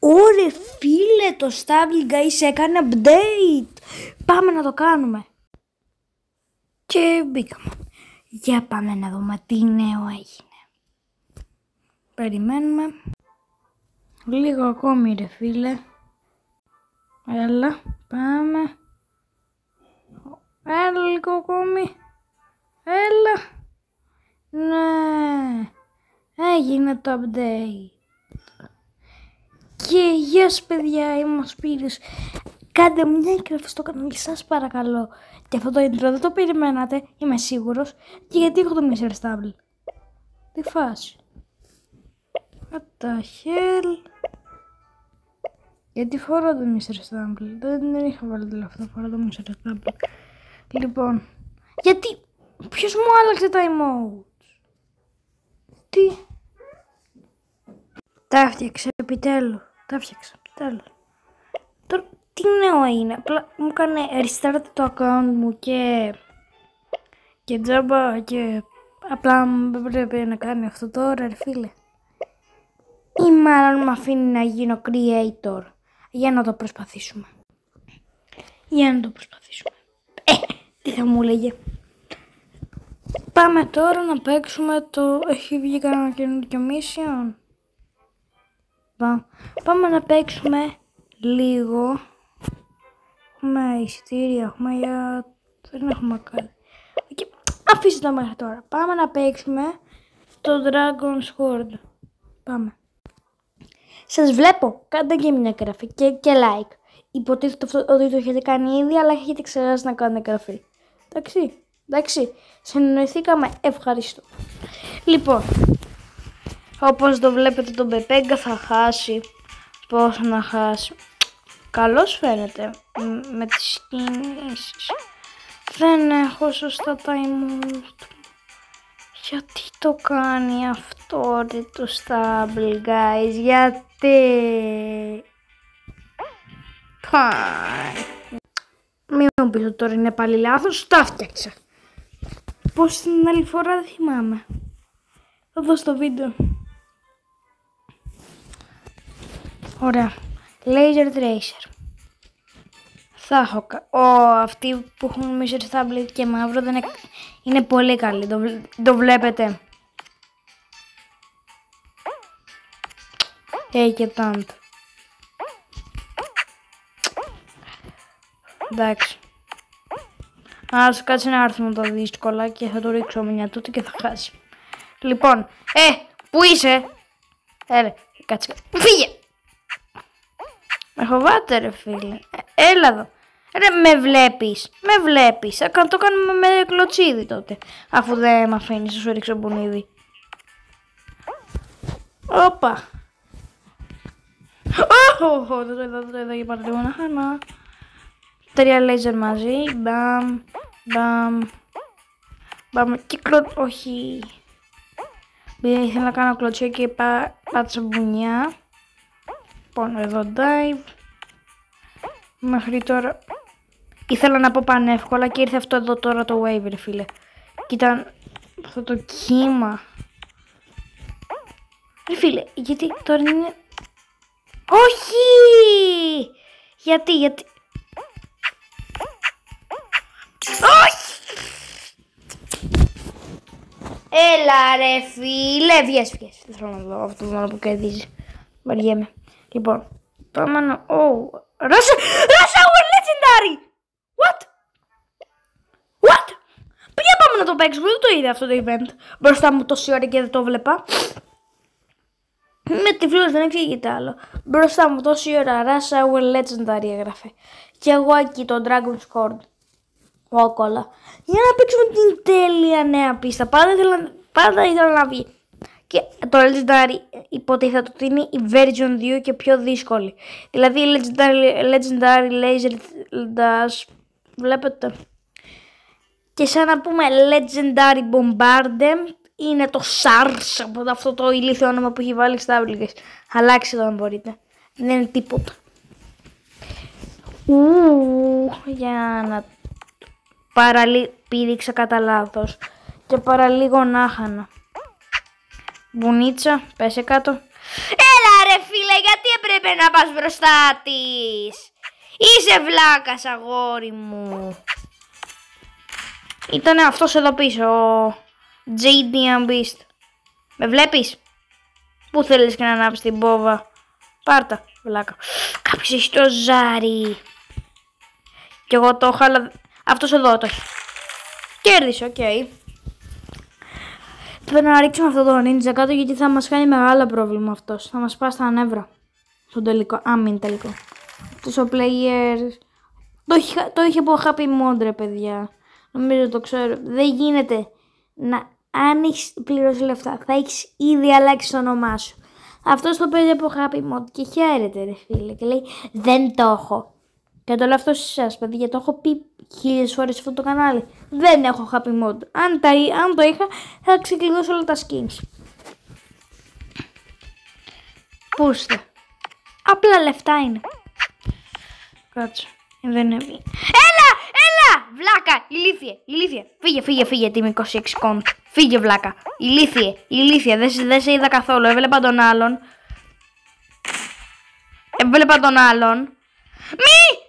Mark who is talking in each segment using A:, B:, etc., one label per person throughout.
A: Ωρε φίλε, το Stable Guys έκανε update. Πάμε να το κάνουμε. Και μπήκαμε. Για πάμε να δούμε τι νέο έγινε. Περιμένουμε. Λίγο ακόμη ρε φίλε. Έλα, πάμε. Έλα λίγο ακόμη. Έλα. Ναι. Έγινε το update. Και γεια σας παιδιά, είμαι ο Σπύρος. Κάντε μια εγγραφή στο κανάλι σας παρακαλώ. Και αυτό το intro δεν το περιμένατε, είμαι σίγουρος. Και γιατί έχω το Mr. Stable. Τι φάση. What the hell. Γιατί φορώ το Mr. Stable. Δεν είχα βάλει τελευταία φορά το Mr. Stable. Λοιπόν, γιατί ποιος μου άλλαξε τα emotes. Τι. Τα έφτιαξε επιτέλους. Τώρα τι νέο είναι. Απλά μου έκανε restart το account μου και τζάμπα και απλά μου πρέπει να κάνει αυτό τώρα ρε φίλε. Ή μάλλον με αφήνει να γίνω creator. Για να το προσπαθήσουμε. Τι θα μου λέγε. Πάμε τώρα να παίξουμε το... Έχει βγει κανένα καινούργιο mission. Πάμε να παίξουμε λίγο. Έχουμε εισιτήρια, έχουμε για... Δεν έχουμε κάτι. Αφήστε το μέχρι τώρα. Πάμε να παίξουμε το Dragon Sword. Πάμε. Σας βλέπω. Κάντε και μια εγγραφή και like. Υποτίθεται ότι το έχετε κάνει ήδη, αλλά έχετε ξεχάσει να κάνετε εγγραφή. Εντάξει. Συνεννοηθήκαμε. Ευχαριστώ. Λοιπόν. Όπως το βλέπετε τον Πεπέγκα θα χάσει. Πώς να χάσει. Καλώς φαίνεται. Με τις κινήσεις. Δεν έχω σωστά τα emote. Γιατί το κάνει αυτό ρε το Stable Guys. Γιατί. Μην μου πεις ότι τώρα είναι πάλι λάθος. Τα φτιάξα. Πώς την άλλη φορά δεν θυμάμαι. Θα δω στο βίντεο. Ωραία. Laser Tracer. Θα έχω... αυτοί που έχουν Mr. Stable και μαύρο δεν είναι πολύ καλή. Το βλέπετε. Και τάντ. Εντάξει. Ας κάτσε να έρθουμε τα δύσκολα και θα το ρίξω μια τούτη και θα χάσει. Λοιπόν, πού είσαι? Κάτσε. Φύγε! Με φοβάται ρε φίλε. Έλα εδώ. Ρε με βλέπεις. Θα το κάνουμε με κλωτσίδι τότε. Αφού δεν με αφήνεις να σου ρίξω μπουνίδι. Όπα. Δεν το είδα για πάρα λίγο να χάνω. 3 λέιζερ μαζί. Μπαμ. Και όχι. Ήθελα να κάνω κλωτσιά και πάτσα μπουνιά. Λοιπόν, εδώ dive. Μέχρι τώρα ήθελα να πω πανεύκολα και ήρθε αυτό εδώ τώρα το wave ρε φίλε. Κοίτα αυτό το κύμα. Ρε φίλε, γιατί τώρα είναι... Όχι! Γιατί... Όχι! Έλα ρε φίλε, βγες. Δεν θέλω να δω αυτό το μόνο που κερδίζει. Βαριέμαι. Λοιπόν, πάμε να... Rush Hour Legendary! What? Πριν πάμε να το παίξουμε, δεν το είδα αυτό το event. Μπροστά μου τόση ώρα και δεν το βλέπα. Με τυφλός δεν εξηγείται άλλο. Μπροστά μου τόση ώρα Rush Hour Legendary έγραφε. Και εγώ εκεί το Dragon Sword. Κόκολα. Για να παίξουμε την τέλεια νέα πίστα. Πάντα ήθελα να βγει. Και το Legendary υποτίθεται ότι είναι η version 2 και πιο δύσκολη. Δηλαδή η Legendary Laser Dash. Βλέπετε. Και σαν να πούμε Legendary Bombardment είναι το SARS από αυτό το ηλίθιο όνομα που έχει βάλει στα Stable. Αλλάξτε το αν μπορείτε. Δεν είναι τίποτα. Για να πήδηξα κατά λάθος. Και παραλίγο να χάνα. Μπουνίτσα, πέσε κάτω. Έλα ρε φίλε, γιατί έπρεπε να πας μπροστά της. Είσαι βλάκας, αγόρι μου. Ήτανε αυτός εδώ πίσω, ο JDM Beast. Με βλέπεις? Πού θέλεις και να ανάψεις την μπόβα? Πάρτα, βλάκα. Κάποιος έχει το ζάρι. Κι εγώ το είχα, αλλά αυτός εδώ το έχει. Κέρδισε, οκ. Πρέπει να ρίξουμε αυτό το νίντζα κάτω γιατί θα μας κάνει μεγάλο πρόβλημα αυτός. Θα μας πάει στα νεύρα. Στον τελικό, μην τελικό. Αυτός ο player το είχε από happy mode, ρε παιδιά. Νομίζω το ξέρω. Δεν γίνεται να, αν έχεις πληρώσει λεφτά, θα έχεις ήδη αλλάξει το όνομά σου. Αυτός το παίζει από happy mode και χαίρεται, ρε φίλε, και λέει δεν το έχω. Και το λέω αυτό σε εσάς, παιδιά, το έχω πει 1000 φορές σε αυτό το κανάλι. Δεν έχω happy mode. Αν το είχα, θα ξεκλειδώσω όλα τα skins. Πούστε. Απλά λεφτά είναι. Κάτσε. Δεν είναι. Έλα! Βλάκα! Ηλίθιε! Φύγε, τίμη 26 κοντ. Φύγε, βλάκα. Ηλίθιε. Δεν σε είδα καθόλου. Έβλεπα τον άλλον. Μη!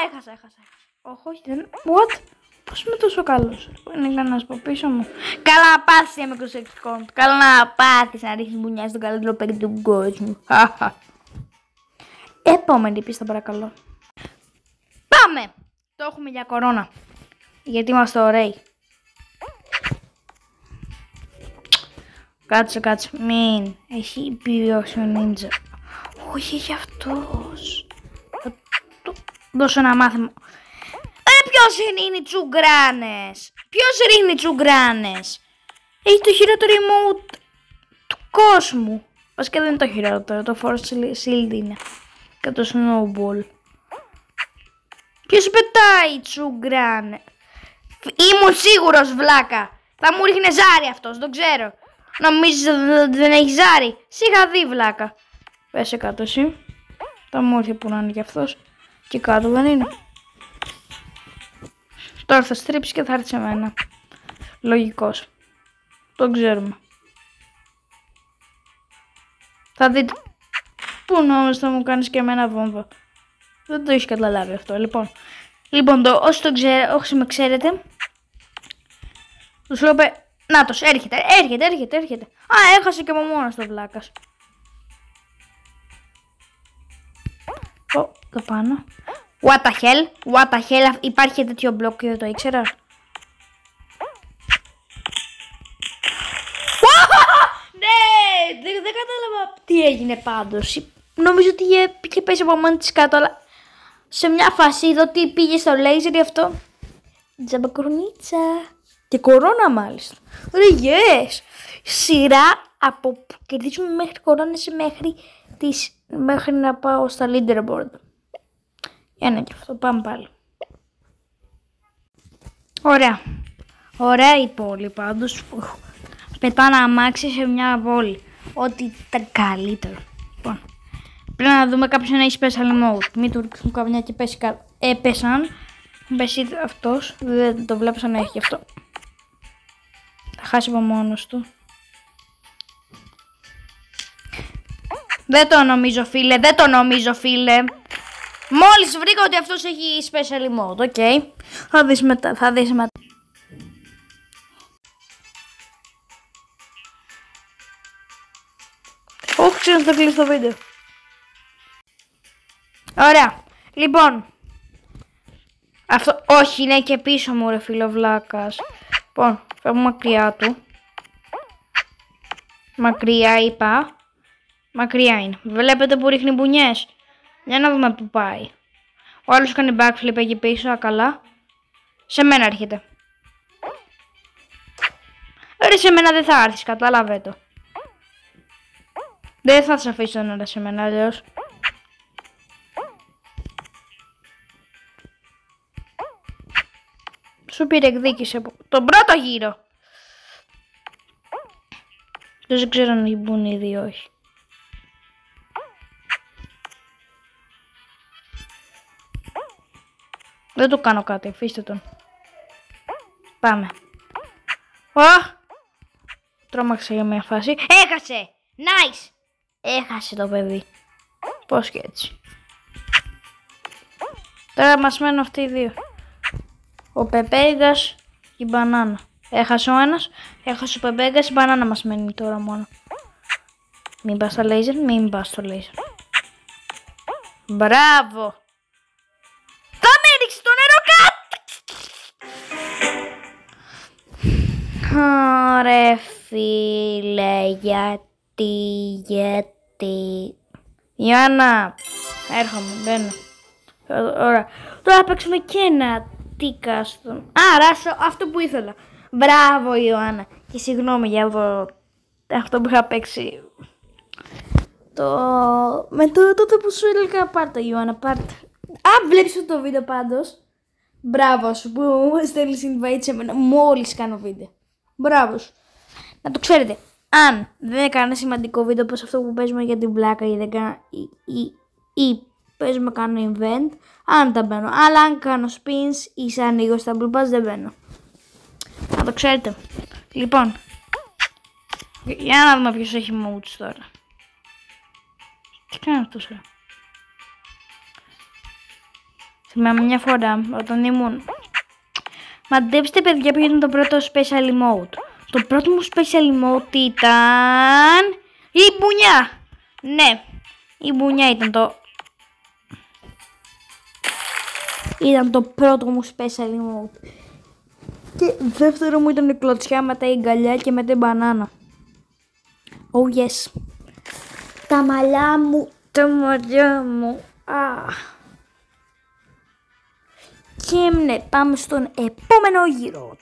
A: Έχασα. Όχι, δεν. What? Πώς είμαι τόσο καλός? Είναι κανένας από πίσω μου. Καλά να πάθεις με 26 κοντ. Καλά να πάθεις να ρίχνεις μπουνιά στον καλύτερο παίκτη του κόσμου. Επόμενη πίστα, παρακαλώ. Πάμε! Το έχουμε για κορώνα. Γιατί είμαστε ωραίοι. Κάτσε. Μην. Έχει επιβιώσει ο νίντζα. Όχι, έχει αυτός. Θα του δώσω ένα μάθημα. Ποιος είναι οι τσουγκράνες? Έχει το χειρότερο emote του κόσμου. Βασικά δεν είναι το χειρότερο. Το Force Shield είναι. Και το Snowball. Ποιος πετάει τσουγκράνε? Ήμουν σίγουρος, βλάκα. Θα μου ρίχνε ζάρι αυτός, δεν ξέρω. Νομίζεις ότι δεν έχει ζάρι? Σ' είχα δει, βλάκα. Πέσε κάτω εσύ. Θα μου ήρθε που να είναι κι αυτός. Και κάτω δεν είναι. Τώρα θα στρίψει και θα έρθει σε μένα. Λογικός. Το ξέρουμε. Θα δείτε. Πού νόμιζες θα μου κάνεις και εμένα βόμβα? Δεν το έχεις καταλάβει αυτό. Λοιπόν, όσοι με ξέρετε, τους λέω νάτος, έρχεται. Έχασε και από μόνος το βλάκας. Το πάνω. What the hell, υπάρχει τέτοιο μπλοκ και δεν το ήξερα. Ναι, δεν κατάλαβα τι έγινε πάντως. Νομίζω ότι είχε πέσει από μόνη της κάτω, αλλά σε μια φάση είδα ότι πήγε στο λέιζερ αυτό. Τζαμπακορνίτσα. Και κορώνα μάλιστα. Ρε yes. Σειρά από που κερδίζουμε μέχρι κορώνες μέχρι να πάω στα leaderboard. Ένα και αυτό, πάμε πάλι. Ωραία η πόλη πάντως. Πετάνε αμάξι σε μια πόλη. Ό,τι ήταν καλύτερο. Λοιπόν, πρέπει να δούμε κάποιος να έχει special mode. Μην του ρίξουν καμιά και πέσει κάτω. Έπεσαν. Πέσει αυτός. Δεν το βλέπω σαν να έχει αυτό. Θα χάσει από μόνος του. Δεν το νομίζω φίλε. Μόλις βρήκα ότι αυτός έχει special mode. Οκ. Θα δεις μετά. Όχι, ξέρω θα κλείσει το βίντεο. Ωραία. Λοιπόν. Αυτό. Όχι, είναι και πίσω μου, ρε φιλοβλάκας. Λοιπόν, φεύγω μακριά του. Μακριά είπα. Μακριά είναι. Βλέπετε που ρίχνει μπουνιές. Για να δούμε που πάει. Ο άλλος κάνει backflip εκεί πίσω, καλά. Σε μένα έρχεται. Ρε, σε μένα δεν θα έρθεις, κατάλαβε το. Δεν θα σε αφήσω να έρθει σε μένα, αλλιώς. Σου πήρε εκδίκηση από τον πρώτο γύρο. Δεν ξέρω αν μπουν ήδη ή όχι. Δεν του κάνω κάτι, αφήστε τον. Πάμε. Τρόμαξα για μια φάση. Έχασε! Nice! Έχασε το παιδί. Πώς και έτσι. Τώρα μας μένουν αυτοί οι δύο. Ο Πεπέγκας και η μπανάνα. Έχασε ο ένας, έχασε ο Πεπέγκας, η μπανάνα μας μένει τώρα μόνο. Μην πας στο λέιζερ, μην πας στο λέιζερ. Μπράβο! Θα με ρίξει το νερό κάτω! Ωραία φίλε, γιατί... Ιωάννα, έρχομαι, μπαίνω. Ωραία. Τώρα παίξουμε και ένα τίκαστον. Άρα αυτό που ήθελα. Μπράβο Ιωάννα. Και συγγνώμη για αυτό που είχα παίξει. Με τότε που σου έλεγα πάρτα Ιωάννα, πάρτα. Βλέπεις το βίντεο πάντως. Μπράβο σου που μου στέλνεις invite σε μένα μόλις κάνω βίντεο. Μπράβο σου. Να το ξέρετε. Αν δεν έκανα σημαντικό βίντεο όπως αυτό που παίζουμε για την πλάκα ή παίζουμε κάνω event, αν τα μπαίνω. Αλλά αν κάνω spins ή σε ανοίγω στα blue pass δεν μπαίνω. Να το ξέρετε. Λοιπόν, για να δούμε ποιος έχει modes τώρα. Τι κάνει αυτός τώρα. Θυμάμαι μια φορά όταν ήμουν... Μαντέψτε παιδιά ποιο ήταν το πρώτο special emote. Το πρώτο μου special emote ήταν... η μπουνιά. Ναι, η μπουνιά ήταν το... Ήταν το πρώτο μου special emote. Και δεύτερο μου ήταν η κλωτσιά, μετά η γκαλιά και μετά η μπανάνα. Oh yes. Τα μαλλιά μου, τα μαλλιά μου. Και ναι, πάμε στον επόμενο γύρο.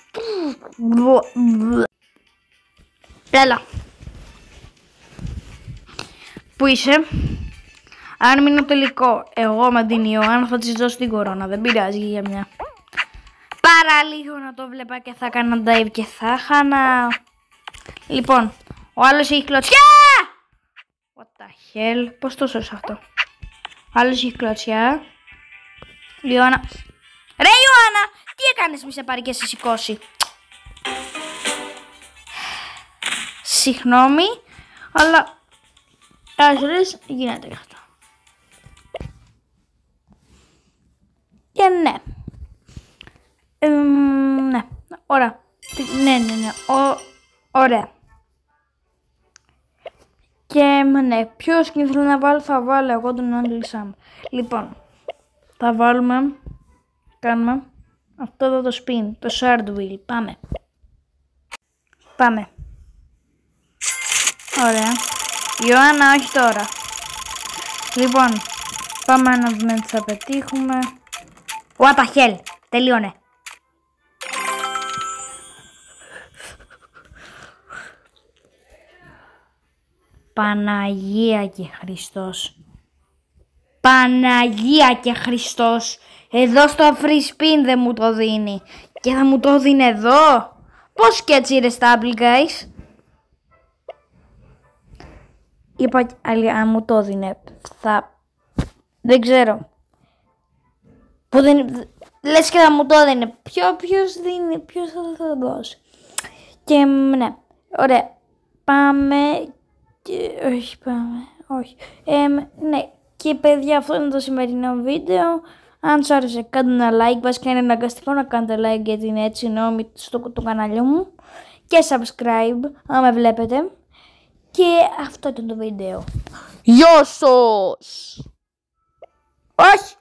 A: Έλα. Πού είσαι? Αν μείνω τελικό, εγώ με την Ιωάννα θα της δώσω την κορώνα. Δεν πειράζει για μια. Παραλίγο να το βλέπα και θα έκανα dive και θα χάνα. Λοιπόν, ο άλλος έχει κλωτσιά. What the hell. Πώς το σώσα αυτό. Ο άλλος έχει κλωτσιά. Ιωάννα. Ρε Ιωάννα, τι έκανες μη σε πάρει και σε σηκώσει. Συγγνώμη, αλλά άσρες γίνεται αυτό. Και ναι. Ναι, ωραία. Ναι, ωραία. Και ναι, ποιο skin θέλω να βάλω, θα βάλω εγώ τον Άντλη Σαμ. Λοιπόν, θα βάλουμε, κάνουμε αυτό εδώ το spin, το shard wheel. Πάμε. Ωραία. Ιωάννα, όχι τώρα. Λοιπόν, πάμε να δούμε τι θα πετύχουμε. What the hell, τελείωνε. Παναγία και Χριστός. Παναγία και Χριστός. Εδώ στο free spin δεν μου το δίνει. Και θα μου το δίνει εδώ. Πώς και έτσι ρε stable guys. Είπα αν μου το δίνει. Δεν ξέρω. Που δεν... Λες και θα μου το δίνει. Ποιος δίνει. Ποιος θα το δώσει. Και ναι. Ωραία. Πάμε. Όχι πάμε. Όχι. Ναι. Και παιδιά, αυτό είναι το σημερινό βίντεο. Αν σου άρεσε κάντε ένα like. Βασικά είναι αναγκαστικό να κάνετε like γιατί είναι έτσι νόμι στο κανάλι μου. Και subscribe αν με βλέπετε. Και αυτό ήταν το βίντεο. Γεια σας! Όχι!